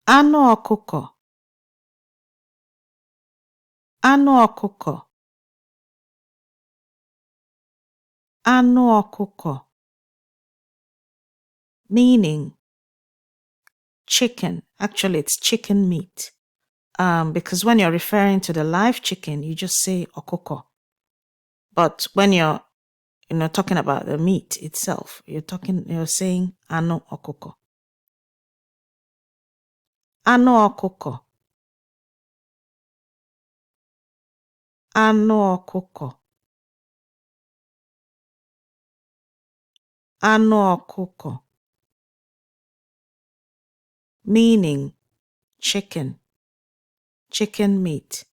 Anụ ọkụkọ. Anụ ọkụkọ. Anụ ọkụkọ. Meaning chicken. Actually, it's chicken meat. Because when you're referring to the live chicken, you just say ọkụkọ. But when you're talking about the meat itself, you're saying anụ ọkụkọ. Anụ ọkụkọ. Anụ ọkụkọ. Anụ ọkụkọ. Meaning chicken meat.